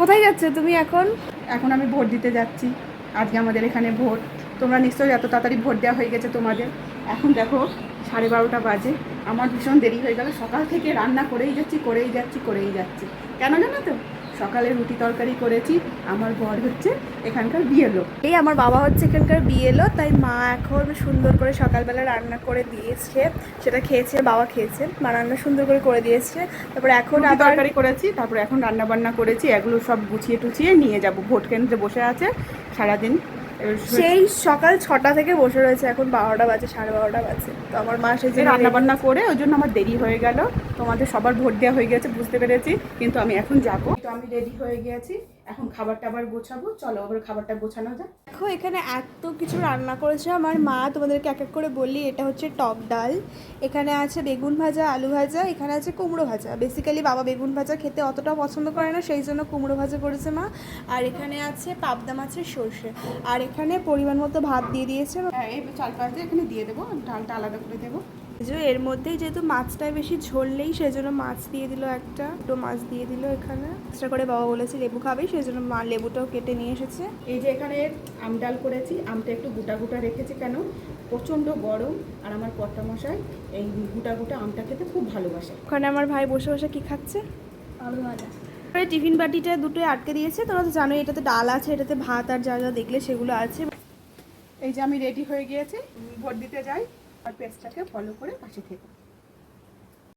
কোথায় যাচ্ছে তুমি এখন? এখন আমি ভোট দিতে যাচ্ছি। আজকে আমাদের এখানে ভোট। তোমরা নিশ্চয়ই এত তাড়াতাড়ি ভোট দেওয়া হয়ে গেছে তোমাদের। এখন দেখো 12:30 বাজে। আমার ভীষণ দেরি হয়ে গেল। সকাল থেকে রান্না করেই যাচ্ছি। কেন জানো তো? সকালে রুটি তরকারি করেছি। আমার বর হচ্ছে এখানকার বিএলও। এই আমার বাবা হচ্ছে এখানকার বিএলও, তাই মা এখন সুন্দর করে সকালবেলা রান্না করে দিয়েছে, সেটা খেয়েছে, বাবা খেয়েছে। মা রান্না সুন্দর করে দিয়েছে। তারপরে এখন রুটি আবার তরকারি করেছি, তারপরে এখন রান্না বান্না করেছি। এগুলো সব গুছিয়ে টুছিয়ে নিয়ে যাব। ভোট কেন্দ্রে বসে আছে সারাদিন। সেই সকাল 6টা থেকে বসে রয়েছে, এখন 12টা বাজে, 12:30 বাজে। তো আমার মা সেই জন্য রান্না বান্না করে ওই জন্য আমার দেরি হয়ে গেল। তোমাদের সবার ভোট দেওয়া হয়ে গেছে বুঝতে পেরেছি, কিন্তু আমি এখন যাব। তো আমি রেডি হয়ে গেছি, এখন খাবারটা আবার গোছাবো। চলো আবার খাবারটা গোছানো যাক। দেখো এখানে এত কিছু রান্না করেছে আমার মা, তোমাদেরকে এক এক করে বলি। এটা হচ্ছে টক ডাল, এখানে আছে বেগুন ভাজা, আলু ভাজা, এখানে আছে কুমড়ো ভাজা। বেসিক্যালি বাবা বেগুন ভাজা খেতে অতটা পছন্দ করে না, সেই জন্য কুমড়ো ভাজা করেছে মা। আর এখানে আছে পাবদা মাছের সর্ষে, আর এখানে পরিমাণ মতো ভাত দিয়ে দিয়েছে। হ্যাঁ, এই চাল পাঁচ দিয়ে এখানে দিয়ে দেবো, ডালটা আলাদা করে দেবো। এর মধ্যেই যেহেতু মাছটাই বেশি ঝোল নেই, সেই জন্য মাছ দিয়ে দিল, একটা দুটো মাছ দিয়ে দিল এখানে। এক্সট্রা করে বাবা বলেছে লেবু খাবে, সেই জন্য মা লেবুটাও কেটে নিয়ে এসেছে। এই যে এখানে আম ডাল করেছি, আমটা একটু গোটা গোটা রেখেছি, কেন প্রচণ্ড গরম। আর আমার কর্তামশাই এই গোটা গোটা আমটা খেতে খুব ভালোবাসে। ওখানে আমার ভাই বসে বসে কি খাচ্ছে? আলু ভাজা। টিফিন বাটিটা দুটোই আটকে দিয়েছে। তোমরা তো জানোই এটাতে ডাল আছে, এটাতে ভাত আর যা যা দেখলে সেগুলো আছে। এই যে আমি রেডি হয়ে গিয়েছি, ভোট দিতে যাই। আর পেজটাকে ফলো করে পাশে থেকো।